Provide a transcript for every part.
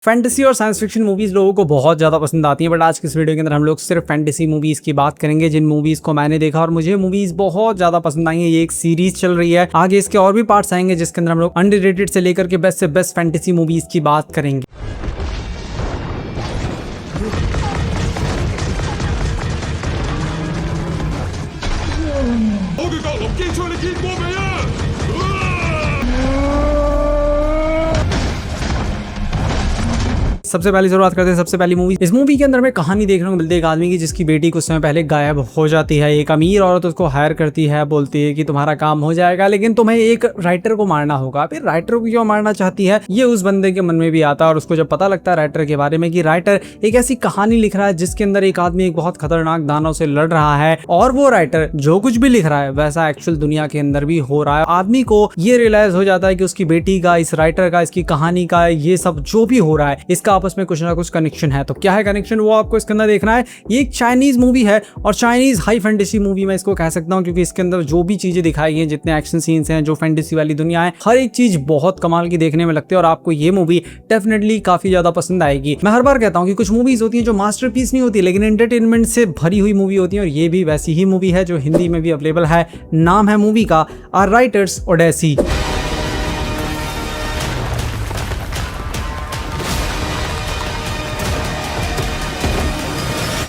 Fantasy और science fiction movies लोगों को बहुत ज़्यादा पसंद आती हैं, बट आज की इस वीडियो के अंदर हम लोग सिर्फ फैंटेसी मूवीज़ की बात करेंगे, जिन मूवीज़ को मैंने देखा और मुझे मूवीज़ बहुत ज़्यादा पसंद आई हैं। ये एक सीरीज चल रही है, आगे इसके और भी पार्ट्स आएंगे जिसके अंदर हम लोग अंडररेटेड से लेकर के बेस्ट से बेस्ट फैंटेसी मूवीज़ की बात करेंगे। सबसे पहले शुरुआत करते हैं सबसे पहली मूवी। इस मूवी के अंदर में कहानी देखने को मिलती है एक आदमी की जिसकी बेटी कुछ समय पहले गायब हो जाती है। एक अमीर औरत उसको हायर करती है, बोलती है कि तुम्हारा काम हो जाएगा लेकिन तुम्हें एक राइटर को मारना होगा। फिर राइटर को क्यों मारना चाहती है ये उस बंदे के मन में भी आता है, और उसको जब पता लगता है राइटर के बारे में कि राइटर एक ऐसी कहानी लिख रहा है जिसके अंदर एक आदमी एक बहुत खतरनाक दानव से लड़ रहा है, और वो राइटर जो कुछ भी लिख रहा है वैसा एक्चुअल दुनिया के अंदर भी हो रहा है। आदमी को ये रियलाइज हो जाता है कि उसकी बेटी का, इस राइटर का, इसकी कहानी का, ये सब जो भी हो रहा है इसका आपस में कुछ ना कुछ कनेक्शन है। तो क्या है कनेक्शन, वो आपको इसके अंदर देखना है। ये एक चाइनीज मूवी है और चाइनीज हाई फैंटेसी मूवी मैं इसको कह सकता हूं, क्योंकि इसके अंदर जो भी चीजें दिखाई हैं, जितने एक्शन सीन्स हैं, जो फैंटेसी वाली दुनिया है, हर एक चीज बहुत कमाल की देखने में लगती है और आपको ये मूवी डेफिनेटली काफी ज्यादा पसंद आएगी। मैं हर बार कहता हूं कि कुछ मूवीज होती हैं जो मास्टरपीस नहीं होती लेकिन एंटरटेनमेंट से भरी हुई मूवी होती है, और ये भी वैसी ही मूवी है जो हिंदी में भी अवेलेबल है। नाम है मूवी का अ राइटर्स ओडेसी।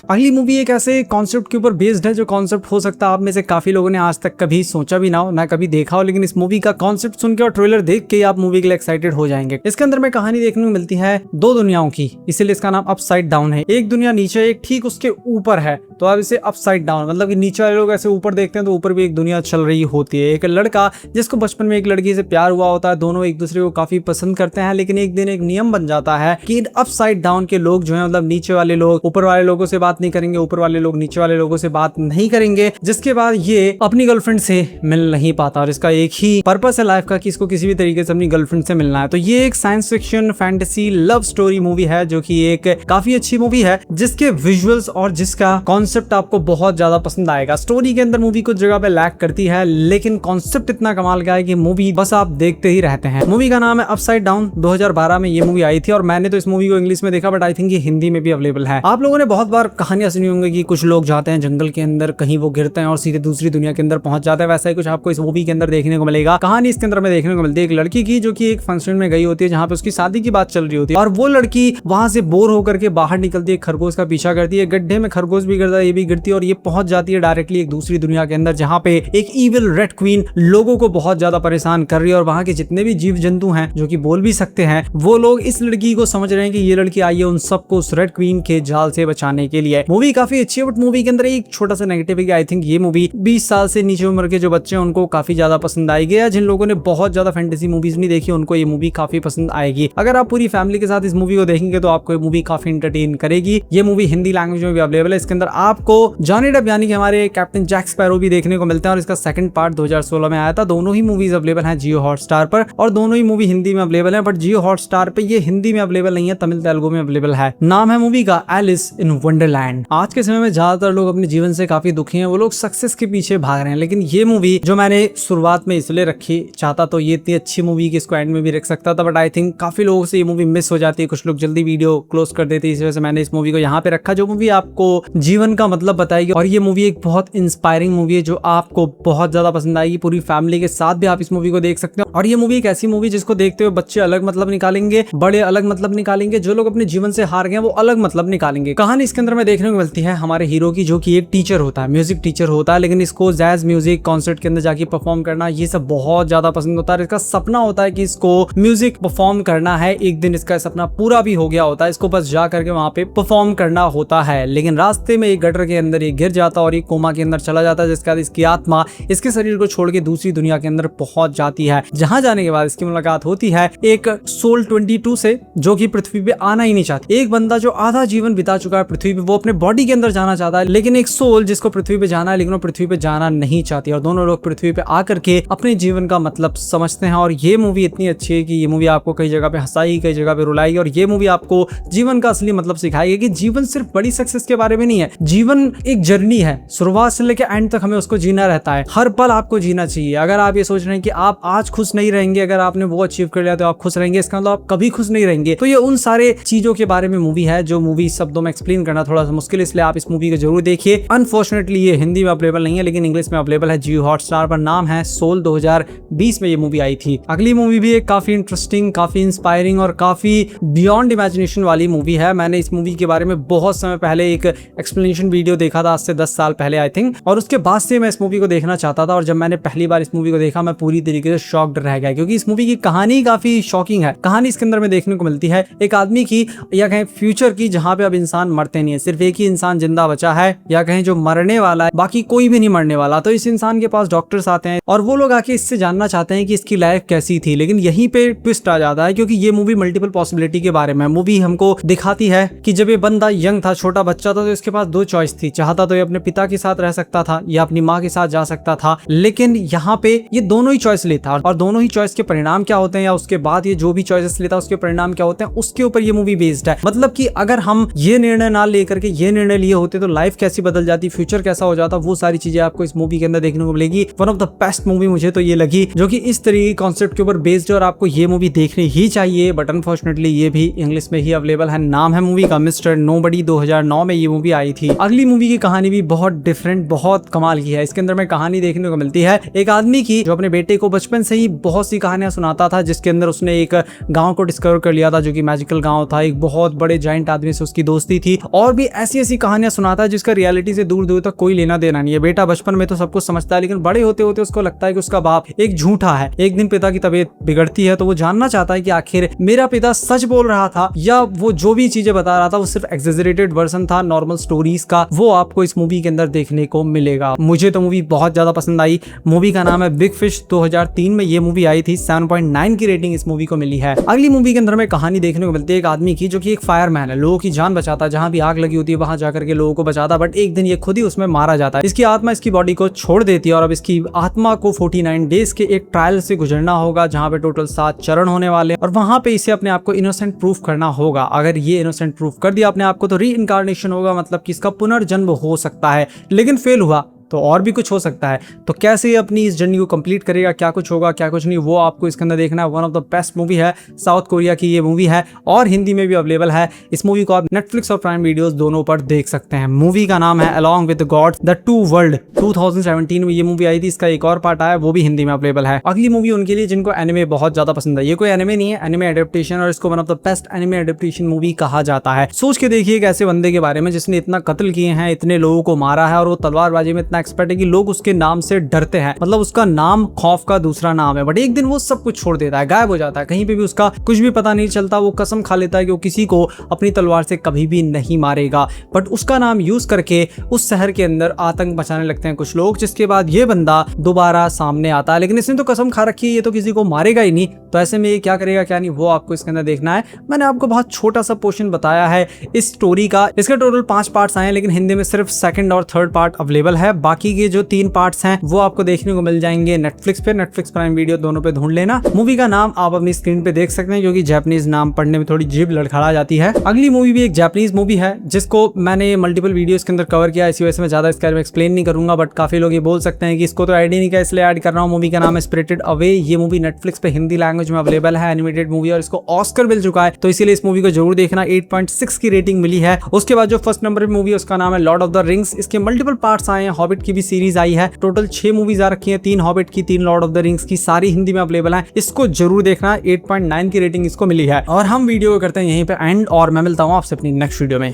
अगली मूवी एक ऐसे कॉन्सेप्ट के ऊपर बेस्ड है जो कॉन्सेप्ट हो सकता है आप में से काफी लोगों ने आज तक कभी सोचा भी ना हो, ना कभी देखा हो, लेकिन इस मूवी का कॉन्सेप्ट सुन के और ट्रेलर देख के आप मूवी के लिए एक्साइटेड हो जाएंगे। इसके अंदर में कहानी देखने को मिलती है दो दुनियाओं की, इसीलिए इसका नाम अपसाइड डाउन है। एक दुनिया नीचे, एक ठीक उसके ऊपर है, तो आप इसे अपसाइड डाउन, मतलब कि नीचे वाले लोग ऐसे ऊपर देखते हैं तो ऊपर भी एक दुनिया चल रही होती है। एक लड़का जिसको बचपन में एक लड़की से प्यार हुआ होता है, दोनों एक दूसरे को काफी पसंद करते हैं, लेकिन एक दिन एक नियम बन जाता है कि अपसाइड डाउन के लोग जो है, मतलब नीचे वाले लोग ऊपर वाले लोगों से बात नहीं करेंगे, ऊपर वाले लोग नीचे वाले लोगों से बात नहीं करेंगे, जिसके बाद ये अपनी गर्लफ्रेंड से मिल नहीं पाता, और इसका एक ही पर्पस है लाइफ का कि इसको किसी भी तरीके से अपनी गर्लफ्रेंड से मिलना है। तो ये एक science fiction fantasy love story movie है जो कि एक काफी अच्छी मूवी है, जिसके विजुअल्स और जिसका कॉन्सेप्ट आपको बहुत ज्यादा पसंद आएगा। स्टोरी के अंदर मूवी कुछ जगह पे लैक करती है, लेकिन कॉन्सेप्ट इतना कमाल का है कि मूवी बस आप देखते ही रहते हैं। मूवी का नाम है अपसाइड डाउन। 2012 में ये मूवी आई थी और मैंने तो इस मूवी को इंग्लिश में देखा, बट आई थिंक ये हिंदी में भी अवेलेबल है। आप लोगों ने बहुत बार कहानियां सुनी होंगी कि कुछ लोग जाते हैं जंगल के अंदर, कहीं वो गिरते हैं और सीधे दूसरी दुनिया के अंदर पहुंच जाते हैं। वैसा ही कुछ आपको इस मूवी के अंदर देखने को मिलेगा। कहानी इसके अंदर में देखने को मिलती है एक लड़की की जो कि एक फंक्शन में गई होती है जहां पे उसकी शादी की बात चल रही होती है, और वो लड़की वहां से बोर होकर के बाहर निकलती है, खरगोश का पीछा करती है, गड्ढे में खरगोश भी गिरता है, ये भी गिरती है, और ये पहुंच जाती है डायरेक्टली एक दूसरी दुनिया के अंदर जहां पे एक इविल रेड क्वीन लोगों को बहुत ज्यादा परेशान कर रही है, और वहां के जितने भी जीव जंतु हैं जो कि बोल भी सकते हैं, वो लोग इस लड़की को समझ रहे हैं कि ये लड़की आई है उन सबको उस रेड क्वीन के जाल से बचाने के लिए। मूवी काफी अच्छी है, बट मूवी के अंदर एक छोटा सा नेगेटिव है कि आई थिंक ये मूवी 20 साल से नीचे उम्र के जो बच्चे हैं उनको काफी ज्यादा पसंद आएगी, या जिन लोगों ने बहुत ज्यादा फैंटेसी मूवीज नहीं देखी उनको ये मूवी काफी पसंद आएगी। अगर आप पूरी फैमिली के साथ इस मूवी को देखेंगे तो आपको ये मूवी काफी एंटरटेन करेगी। ये मूवी हिंदी लैंग्वेज में भी अवेलेबल है। इसके अंदर आपको जॉनी डेप यानी कि हमारे कैप्टन जैक स्पैरो भी देखने को मिलते हैं, और इसका सेकंड पार्ट 2016 में आया था। दोनों ही मूवीज अवेलेबल हैं जियो हॉटस्टार पर, और दोनों ही मूवी हिंदी में अवेलेबल है, बट जियो हॉटस्टार पे ये हिंदी में अवेलेबल नहीं है, तमिल तेलुगु में अवेलेबल है। नाम है मूवी का एलिस इन वंडरलैंड। आज के समय में ज्यादातर लोग अपने जीवन से काफी दुखी हैं, वो लोग सक्सेस के पीछे भाग रहे हैं, लेकिन ये मूवी जो मैंने शुरुआत में इसलिए रखी, चाहता तो ये इतनी अच्छी मूवी की इसको एंड में भी रख सकता था, बट आई थिंक काफी लोगों से ये मूवी मिस हो जाती है, कुछ लोग जल्दी वीडियो क्लोज कर देते हैं, इस वजह से मैंने इस मूवी को यहाँ पे रखा, जो मूवी आपको जीवन का मतलब बताएगी। और ये मूवी एक बहुत इंस्पायरिंग मूवी है जो आपको बहुत ज्यादा पसंद आएगी। पूरी फैमिली के साथ भी आप इस मूवी को देख सकते हो, और ये मूवी एक ऐसी मूवी जिसको देखते हुए बच्चे अलग मतलब निकालेंगे, बड़े अलग मतलब निकालेंगे, जो लोग अपने जीवन से हार गए वो अलग मतलब निकालेंगे। कहानी इसके अंदर में देखने को मिलती है हमारे हीरो की, जो कि एक टीचर होता है, म्यूजिक टीचर होता है, लेकिन इसको जैज म्यूजिक कॉन्सर्ट के अंदर जाके परफॉर्म करना ये सब बहुत ज्यादा पसंद होता है। इसका सपना होता है कि इसको म्यूजिक परफॉर्म करना है। एक दिन इसका सपना पूरा भी हो गया होता है, इसको बस जा करके वहां पे परफॉर्म करना होता है, लेकिन रास्ते में एक गटर के अंदर ये गिर जाता है और ये कोमा के अंदर चला जाता है, जिसके बाद इसकी आत्मा इसके शरीर को छोड़ के दूसरी दुनिया के अंदर पहुंच जाती है। जहां जाने के बाद इसकी मुलाकात होती है एक सोल 22 से, जो कि पृथ्वी पे आना ही नहीं चाहती। एक बंदा जो आधा जीवन बिता चुका है पृथ्वी पे, वो अपने बॉडी के अंदर जाना चाहता है, लेकिन एक सोल जिसको पृथ्वी पे जाना है लेकिन वो पृथ्वी पे जाना नहीं चाहती, और दोनों लोग पृथ्वी पे आकर के अपने जीवन का मतलब समझते हैं। और ये मूवी इतनी अच्छी है कि ये मूवी आपको कई जगह पे हंसाएगी, कई जगह पे रुलाएगी, और ये मूवी आपको जीवन का असली मतलब सिखाएगी कि जीवन सिर्फ बड़ी सक्सेस के बारे में नहीं है, जीवन एक जर्नी है, शुरुआत से लेकर एंड तक हमें उसको जीना रहता है। हर पल आपको जीना चाहिए। अगर आप ये सोच रहे हैं कि आप आज खुश नहीं रहेंगे, अगर आपने वो अचीव कर लिया तो आप खुश रहेंगे, इसका मतलब आप कभी खुश नहीं रहेंगे। तो ये उन सारे चीजों के बारे में मूवी है जो मूवी शब्दों में एक्सप्लेन करना थोड़ा सा मुश्किल है, इसलिए आप इस मूवी को जरूर देखिए। अनफॉर्चुनेटली ये हिंदी में अवेलेबल नहीं है, लेकिन इंग्लिश में अवेलेबल है जियो हॉटस्टार पर। नाम है सोल, 2020 में ये मूवी आई थी। अगली मूवी भी एक काफी इंटरेस्टिंग, काफी इंस्पायरिंग और काफी बियॉन्ड इमेजिनेशन वाली मूवी है। मैंने इस मूवी के बारे में बहुत समय पहले एक एक्सप्लेनेशन वीडियो देखा था, आज से 10 साल पहले आई थिंक, और उसके बाद से मैं इस मूवी को देखना चाहता था। और जब मैंने पहली बार इस मूवी को देखा मैं पूरी तरीके से शॉक्ड रह गया, क्योंकि इस मूवी की कहानी काफी शॉकिंग है। कहानी इसके अंदर में देखने को मिलती है एक आदमी की, या कहें फ्यूचर की, जहां पे अब इंसान मरते नहीं है, सिर्फ एक ही इंसान जिंदा बचा है, या कहें जो मरने वाला है, बाकी कोई भी नहीं मरने वाला। तो इस इंसान के पास डॉक्टर्स आते हैं और वो लोग आके इससे जानना चाहते हैं कि इसकी लाइफ कैसी थी। लेकिन यहीं पे ट्विस्ट आ जाता है, क्योंकि ये मूवी मल्टीपल पॉसिबिलिटी के बारे में मूवी हमको दिखाती है कि जब ये बंदा यंग था, छोटा बच्चा था, तो इसके पास दो चॉइस थी। चाहता तो ये अपने पिता के साथ रह सकता था या अपनी माँ के साथ जा सकता था, लेकिन यहाँ पे ये दोनों ही चॉइस लेता, और दोनों ही चॉइस के परिणाम क्या होते हैं, या उसके बाद ये जो भी चॉइसेस लेता उसके परिणाम क्या होते हैं, उसके ऊपर ये मूवी बेस्ड है। मतलब कि अगर हम ये निर्णय ना लेकर के ये निर्णय लिए होते तो लाइफ कैसी बदल जाती, फ्यूचर कैसा हो जाता, वो सारी चीजें आपको इस मूवी के अंदर देखने को मिलेगी। One of the best movie मुझे तो ये लगी, जो कि इस तरीके के कॉन्सेप्ट के ऊपर बेस्ड है, और आपको ये मूवी देखनी ही चाहिए। बट अनफॉर्चुनेटली ये भी इंग्लिश में ही अवेलेबल है। नाम है मूवी का मिस्टर नोबडी, 2009 में ये मूवी आई थी। अगली मूवी की कहानी भी बहुत डिफरेंट, बहुत कमाल की है। इसके अंदर में कहानी देखने को मिलती है एक आदमी की, जो अपने बेटे को बचपन से ही बहुत सी कहानियां सुनाता था, जिसके अंदर उसने एक गांव को डिस्कवर कर लिया था जो कि मैजिकल गांव था। एक बहुत बड़े जाइंट आदमी से उसकी दोस्ती थी, और भी ऐसी ऐसी कहानियां सुनाता है जिसका रियलिटी से दूर दूर तक कोई लेना देना नहीं है। बेटा बचपन में तो सब कुछ समझता है, लेकिन बड़े होते होते उसको लगता है कि उसका बाप एक झूठा है। एक दिन पिता की तबीयत बिगड़ती है, तो वो जानना चाहता है कि आखिर मेरा पिता सच बोल रहा था या वो जो भी चीजें बता रहा था वो सिर्फ एक्सेजरेटेड वर्जन था नॉर्मल स्टोरीज का। वो आपको इस मूवी के अंदर देखने को मिलेगा। मुझे तो मूवी बहुत ज्यादा पसंद आई। मूवी का नाम है बिग फिश, 2003 में ये मूवी आई थी। 7.9 की रेटिंग इस मूवी को मिली है। अगली मूवी के अंदर में कहानी देखने को मिलती है एक आदमी की, जो कि एक फायरमैन है, लोगों की जान बचाता है, जहां भी आग लगी होती है वहां जाकर के लोगों को बचाता। बट एक दिन ये खुद ही उसमें मारा जाता है। इसकी आत्मा इसकी बॉडी को छोड़ देती है, और अब इसकी आत्मा को 49 डेज के एक ट्रायल से गुजरना होगा, जहां पे टोटल 7 चरण होने वाले, और वहां पे इसे अपने आप को इनोसेंट प्रूफ करना होगा। अगर ये इनोसेंट प्रूफ कर दिया अपने आप को, तो री इनकारनेशन होगा, मतलब कि इसका पुनर्जन्म हो सकता है। लेकिन फेल हुआ तो और भी कुछ हो सकता है। तो कैसे ये अपनी इस जर्नी को कंप्लीट करेगा, क्या कुछ होगा क्या कुछ नहीं, वो आपको इसके अंदर देखना है। One of the best movie है, साउथ कोरिया की ये मूवी है, और हिंदी में भी अवेलेबल है। इस मूवी को आप नेटफ्लिक्स और प्राइम वीडियोस दोनों पर देख सकते हैं। मूवी का नाम है along with God the two world, 2017 में ये मूवी आई थी। इसका एक और पार्ट आया, वो भी हिंदी में अवेलेबल है। अगली मूवी उनके लिए जिनको एनिमे बहुत ज्यादा पसंद है। ये कोई एनिमे नहीं है, एनिमे एडेप्टेशन, और इसको one of the best anime adaptation movie कहा जाता है। सोच के देखिए एक ऐसे बंदे के बारे में जिसने इतना कत्ल किए हैं, इतने लोगों को मारा है, और वो तलवारबाजी में इतना एक्सपर्ट है कि लोग उसके नाम से डरते हैं। मतलब उसका नाम खौफ का दूसरा नाम है। बट एक दिन वो सब कुछ छोड़ देता है, गायब हो जाता है, कहीं पे भी उसका कुछ भी पता नहीं चलता। वो कसम खा लेता है कि वो किसी को अपनी तलवार से कभी भी नहीं मारेगा। बट उसका नाम यूज करके उस शहर के अंदर आतंक मचाने लगते हैं कुछ लोग, जिसके बाद ये बंदा दोबारा सामने आता है। लेकिन इसने तो कसम खा रखी है ये तो किसी को मारेगा ही नहीं, तो ऐसे में ये क्या करेगा क्या नहीं, वो आपको इसके अंदर देखना है। मैंने आपको बहुत छोटा सा पोर्शन बताया है इस स्टोरी का। इसके टोटल 5 पार्ट्स आए हैं, लेकिन हिंदी में सिर्फ 2nd और 3rd पार्ट अवेलेबल है। बाकी के जो 3 पार्ट्स हैं वो आपको देखने को मिल जाएंगे नेटफ्लिक्स पे, नेटफ्लिक्स प्राइम वीडियो दोनों पे ढूंढ लेना। मूवी का नाम आप अपनी स्क्रीन पे देख सकते हैं, क्योंकि जापानीज नाम पढ़ने में थोड़ी जीभ लड़खड़ा जाती है। अगली मूवी भी एक जापानीज मूवी है, जिसको मैंने मल्टीपल वीडियोस के अंदर कवर किया, इसी वजह से मैं ज्यादा इसके बारे में एक्सप्लेन नहीं करूंगा। बट काफी लोग ये बोल सकते हैं कि इसको तो आईडी नहीं किया, इसलिए ऐड कर रहा हूँ। मूवी का नाम है स्पिरिटेड अवे। ये मूवी नेटफ्लिक्स पे हिंदी लैंग्वेज में अवेलेबल है, एनिमेटेड मूवी, और इसको ऑस्कर मिल चुका है, तो इसीलिए इस मूवी को जरूर देखना। 8.6 की रेटिंग मिली है। उसके बाद जो फर्स्ट नंबर पे मूवी है उसका नाम है लॉर्ड ऑफ द रिंग्स। इसके मल्टीपल पार्ट्स आए हैं, हॉबिट की भी सीरीज आई है। टोटल 6 मूवीज आ रखी है, 3 हॉबिट की, 3 लॉर्ड ऑफ द रिंग्स की, सारी हिंदी में अवेलेबल है। इसको जरूर देखना। 8.9 की रेटिंग इसको मिली है। और हम वीडियो को करते हैं यहीं पे एंड, और मैं मिलता हूँ आपसे अपनी नेक्स्ट वीडियो में।